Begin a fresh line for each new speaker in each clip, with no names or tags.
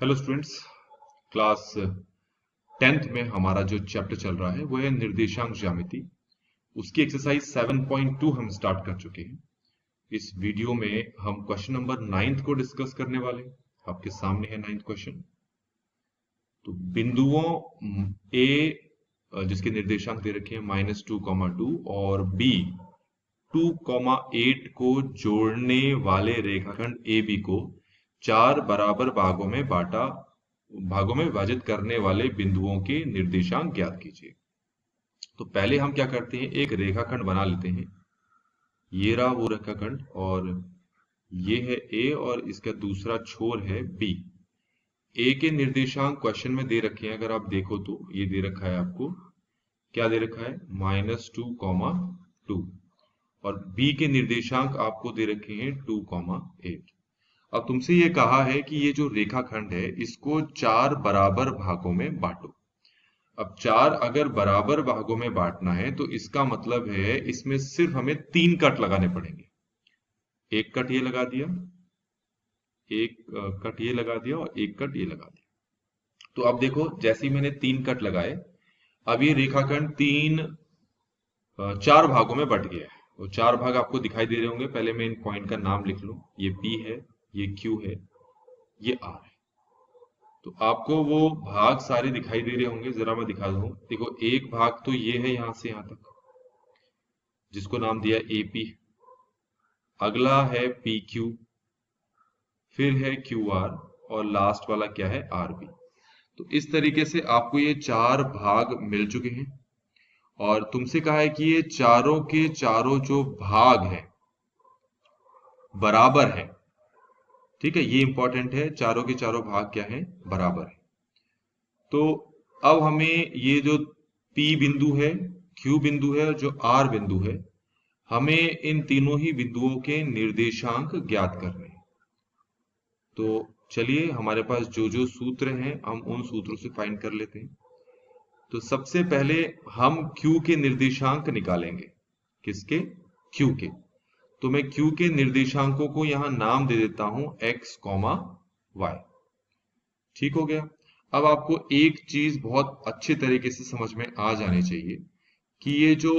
Hello students. Class 10th में हमारा जो चैप्टर चल रहा है वो है निर्देशांक ज्यामिति। उसकी एक्सरसाइज 7.2 हम स्टार्ट कर चुके हैं। इस वीडियो में हम क्वेश्चन नंबर 9th को डिस्कस करने वाले हैं। आपके सामने है 9th क्वेश्चन। तो बिंदुओं ए जिसके निर्देशांक दे रखे हैं -2, 2 और बी 2, 8 को जोड़ने वाले रेखाखंड ए बी को 4 बराबर भागों में विभाजित करने वाले बिंदुओं के निर्देशांक ज्ञात कीजिए। तो पहले हम क्या करते हैं, एक रेखाखंड बना लेते हैं। ये रहा वो रेखाखंड और ये है ए और इसका दूसरा छोर है बी। ए के निर्देशांक क्वेश्चन में दे रखे हैं, अगर आप देखो तो ये दे रखा है आपको, क्या दे रखा है -2, 2 और बी के निर्देशांक आपको दे रखे हैं 2, 8। अब तुमसे ये कहा है कि ये जो रेखाखंड है इसको 4 बराबर भागों में बांटो। अब 4 अगर बराबर भागों में बांटना है तो इसका मतलब है इसमें सिर्फ हमें 3 कट लगाने पड़ेंगे। एक कट ये लगा दिया, एक कट ये लगा दिया और एक कट ये लगा दिया। तो अब देखो, जैसे ही मैंने 3 कट लगाए, अब ये रेखाखंड 4 भागों में बट गया है। वो 4 भाग आपको दिखाई दे रहे होंगे। पहले मैं इन पॉइंट का नाम लिख लूं। ये P है, ये Q है, ये R है। तो आपको वो भाग सारे दिखाई दे रहे होंगे। जरा मैं दिखा दूं। देखो, एक भाग तो ये है यहां से यहां तक, जिसको नाम दिया AP। अगला है PQ, फिर है QR और लास्ट वाला क्या है, RB। तो इस तरीके से आपको ये 4 भाग मिल चुके हैं और तुमसे कहा है कि ये चारों के चारों जो भाग हैं बराबर हैं। ठीक है, ये इंपॉर्टेंट है, चारों के चारों भाग क्या हैं, बराबर है। तो अब हमें ये जो P बिंदु है, Q बिंदु है और जो R बिंदु है, हमें इन तीनों ही बिंदुओं के निर्देशांक ज्ञात करने हैं। तो चलिए, हमारे पास जो जो सूत्र हैं हम उन सूत्रों से फाइंड कर लेते हैं। तो सबसे पहले हम Q के निर्देशांक निकालेंगे। किसके? Q के। तो मैं Q के निर्देशांकों को यहां नाम दे देता हूं x, y। ठीक हो गया। अब आपको एक चीज बहुत अच्छे तरीके से समझ में आ जानी चाहिए कि ये जो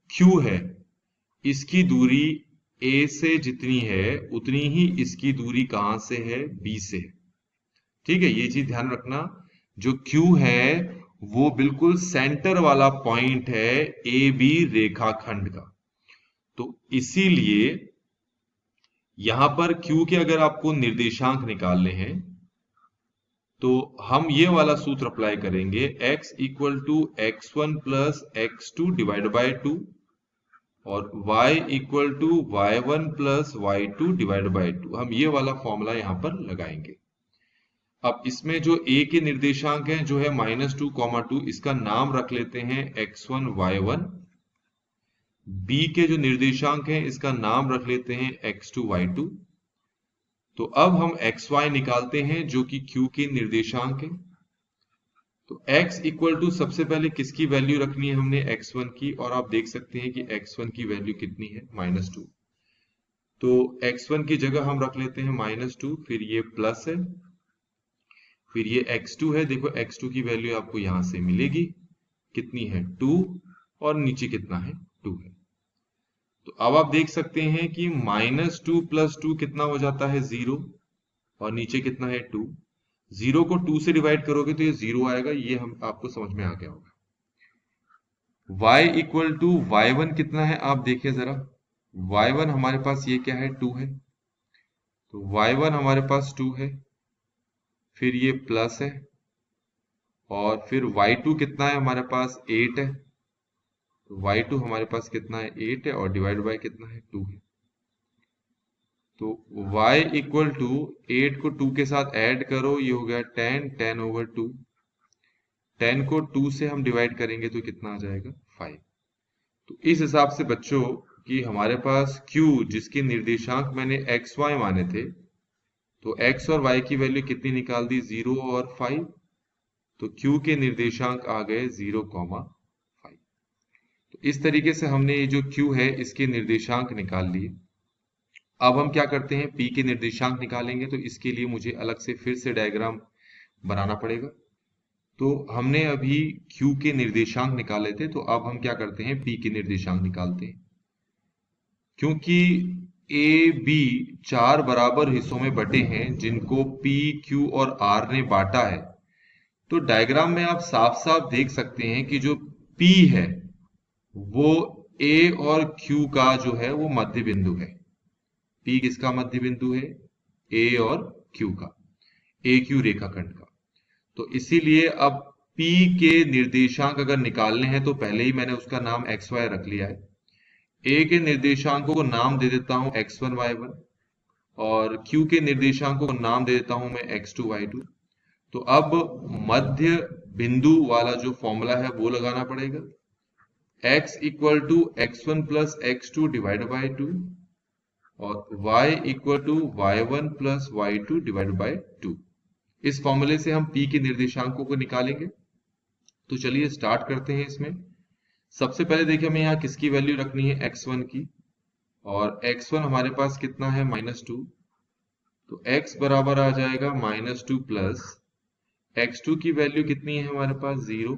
Q है इसकी दूरी A से जितनी है उतनी ही इसकी दूरी कहां से है, B से है। ठीक है, ये चीज ध्यान रखना। जो Q है वो बिल्कुल सेंटर वाला पॉइंट है AB रेखाखंड का। तो इसीलिए यहां पर Q के अगर आपको निर्देशांक निकालने हैं तो हम ये वाला सूत्र अप्लाई करेंगे, x equal to x1 plus x2 divide by 2 और y equal to y1 plus y2 divide by 2। हम ये वाला फॉर्मूला यहां पर लगाएंगे। अब इसमें जो a के निर्देशांक हैं जो है -2, 2, इसका नाम रख लेते हैं x1 y1। b के जो निर्देशांक हैं इसका नाम रख लेते हैं x2 y2। तो अब हम xy निकालते हैं जो कि q के निर्देशांक है। तो x इक्वल टू सबसे पहले किसकी वैल्यू रखनी है, हमने x1 की, और आप देख सकते हैं कि x1 की वैल्यू कितनी है, -2। तो x1 की जगह हम रख लेते हैं -2, फिर ये प्लस है, फिर ये x2 है। देखो x2 की वैल्यू आपको यहां से मिलेगी, कितनी है, 2, और नीचे कितना है, 2 है। तो अब आप देख सकते हैं कि -2 प्लस 2 कितना हो जाता है, 0, और नीचे कितना है, 2। 0 को 2 से डिवाइड करोगे तो ये 0 आएगा। ये हम आपको समझ में आ गया होगा। y इक्वल टू y1 कितना है, आप देखिए जरा। y1 हमारे पास ये क्या है, 2 है। तो y1 हमारे पास 2 है, फिर ये प्लस है, और फिर y2 कितना है हमारे पास, 8 है। तो y2 हमारे पास कितना है, 8 है, और डिवाइड बाय कितना है, 2 है। तो y इक्वल टू 8 को 2 के साथ ऐड करो, ये हो गया 10, 10/2। 10 को 2 से हम डिवाइड करेंगे तो कितना आ जाएगा, 5। तो इस हिसाब से बच्चों कि हमारे पास Q जिसके निर्देशांक मैंने x y माने थे, तो x और y की वैल्यू कितनी निकाल दी, 0 और 5। तो Q के निर्देशांक आ गए 0, 5। तो इस तरीके से हमने ये जो Q है इसके निर्देशांक निकाल लिए। अब हम क्या करते हैं, P के निर्देशांक निकालेंगे। तो इसके लिए मुझे अलग से फिर से डायग्राम बनाना पड़ेगा। तो हमने अभी Q के निर्देशांक निकाले थे, तो अब हम क्या करते हैं, P के निर्देशांक निकालते हैं। क्योंकि ए बी चार बराबर हिस्सों में बटे हैं जिनको P, Q और R ने बांटा है, तो डायग्राम में आप साफ साफ देख सकते हैं कि जो P है वो A और Q का जो है वो मध्य बिंदु है। P किसका मध्य बिंदु है, A और Q का, AQ रेखाखंड का। तो इसीलिए अब P के निर्देशांक अगर निकालने हैं तो पहले ही मैंने उसका नाम XY रख लिया है। A के निर्देशांकों को नाम दे देता हूं X1 Y1 और Q के निर्देशांकों को नाम दे देता हूं मैं X2 Y2। तो अब मध्य बिंदु वाला जो फॉर्मूला है वो लगाना पड़ेगा, x equal to x1 plus x2 divide by 2 और y equal to y1 plus y2 divide by 2। इस फॉर्मूले से हम P के निर्देशांकों को निकालेंगे। तो चलिए स्टार्ट करते हैं इसमें। सबसे पहले देखिए हमें यहाँ किसकी वैल्यू रखनी है, x1 की, और x1 हमारे पास कितना है, -2। तो x बराबर आ जाएगा -2 प्लस x2 की वैल्यू कितनी है हमारे पास, 0।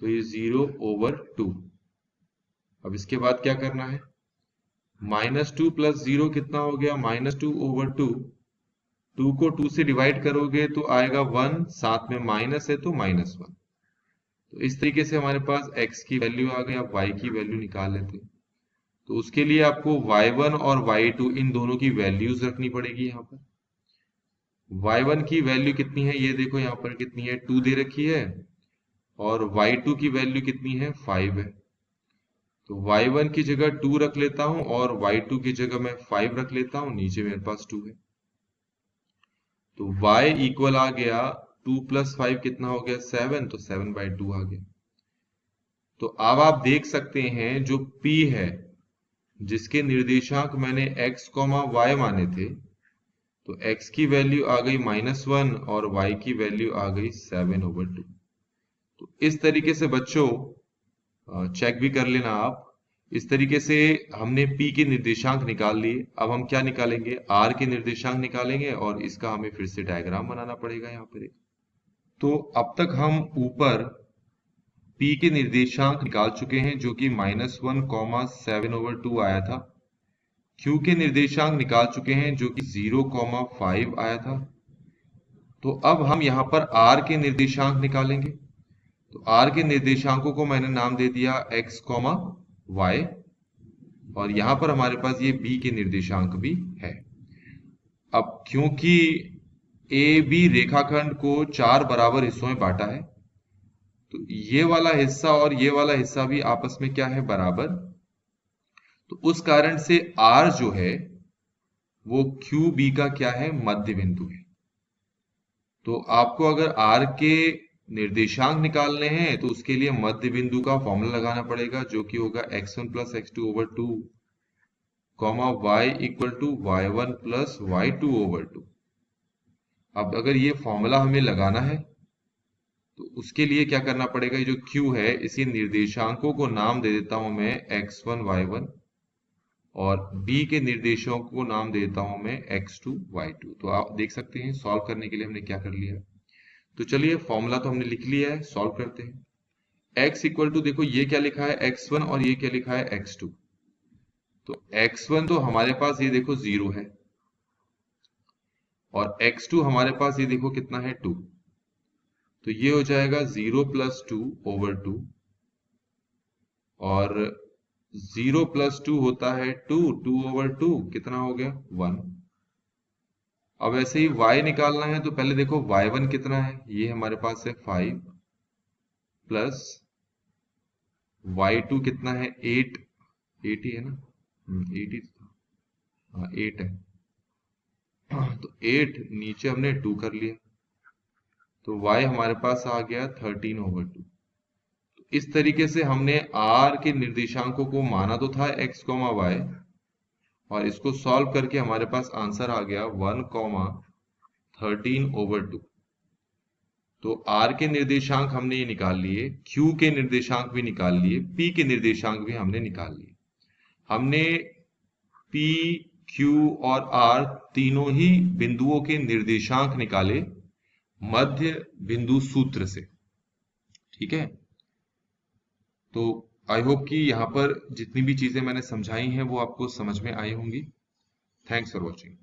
तो ये 0/2। अब इसके बाद क्या करना है, -2 प्लस 0 कितना हो गया, -2/2। 2 को 2 से डिवाइड करोगे तो आएगा 1, साथ में माइनस है तो -1। तो इस तरीके से हमारे पास x की वैल्यू आ गई। अब y की वैल्यू निकाल लेते हैं। तो उसके लिए आपको y1 और y2 इन दोनों की वैल्यूज रखनी पड़ेगी। यहाँ पर y1 की वैल्यू कितनी है, ये देखो यहाँ पर कितनी है, 2 दे रखी है, और y2 की वैल्यू कितनी है, 5 है। तो y1 की जगह 2 रख लेता हूं और y2 की जगह मैं 5 रख लेता हूं, नीचे मेरे पास 2 है। तो y इक्वल आ गया 2 प्लस 5 कितना हो गया, 7। तो 7/2 आ गया। तो अब आप देख सकते हैं जो P है जिसके निर्देशांक मैंने x, y माने थे, तो x की वैल्यू आ गई -1 और y की वैल्यू आ गई 7/2। तो इस तरीके से बच्चों चेक भी कर लेना आप। इस तरीके से हमने P के निर्देशांक निकाल लिए। अब हम क्या निकालेंगे, R के निर्देशांक निकालेंगे और इसका हमें फिर से डायग्राम बनाना पड़ेगा यहाँ पर एक। तो अब तक हम ऊपर P के निर्देशांक निकाल चुके हैं जो कि -1, 7/2 आया था। Q के निर्देशांक निकाल चुके हैं जो कि 0, 5 आया था। तो अब हम यहाँ पर R के निर्देशांक निकालेंगे। तो R के निर्देशांकों को मैंने नाम दे दिया x, y, और यहां पर हमारे पास ये B के निर्देशांक भी है। अब क्योंकि AB रेखाखंड को 4 बराबर हिस्सों में बांटा है, तो ये वाला हिस्सा और ये वाला हिस्सा भी आपस में क्या है, बराबर। तो उस कारण से R जो है वो QB का क्या है, मध्य बिंदु है। तो आपको अगर R के निर्देशांक निकालने हैं तो उसके लिए मध्य बिंदु का फॉर्मूला लगाना पड़ेगा जो कि होगा x1 plus x2/2, y equal to y1 plus y2/2। अब अगर ये फॉर्मूला हमें लगाना है तो उसके लिए क्या करना पड़ेगा, ये जो Q है इसी निर्देशांकों को नाम दे देता हूं मैं x1 y1 और B के निर्देशांकों को नाम देता हूं मैं x2 y2। तो आप देख सकते हैं सॉल्व करने के लिए हमने क्या कर लिया। तो चलिए फॉर्मूला तो हमने लिख लिया है, सॉल्व करते हैं। x इक्वल टू, देखो ये क्या लिखा है x1 और ये क्या लिखा है x2। तो x1 तो हमारे पास ये देखो 0 है और x2 हमारे पास ये देखो कितना है, 2। तो ये हो जाएगा 0 प्लस 2/2 और 0 प्लस 2 होता है 2, 2/2 कितना हो गया, 1। अब ऐसे ही y निकालना है तो पहले देखो y1 कितना है, ये हमारे पास है 5 प्लस y2 कितना है, 8 ही है ना, 8 ही था, हाँ 8 है। तो 8 नीचे हमने 2 कर लिया, तो y हमारे पास आ गया 13/2। तो इस तरीके से हमने r के निर्देशांकों को माना तो था x, y, और इसको सॉल्व करके हमारे पास आंसर आ गया 1, 13/2। तो R के निर्देशांक हमने ये निकाल लिए, Q के निर्देशांक भी निकाल लिए, P के निर्देशांक भी हमने निकाल लिए। हमने P, Q और R तीनों ही बिंदुओं के निर्देशांक निकाले मध्य बिंदु सूत्र से। ठीक है, तो आई होप कि यहाँ पर जितनी भी चीजें मैंने समझाई हैं वो आपको समझ में आई होंगी। Thanks for watching.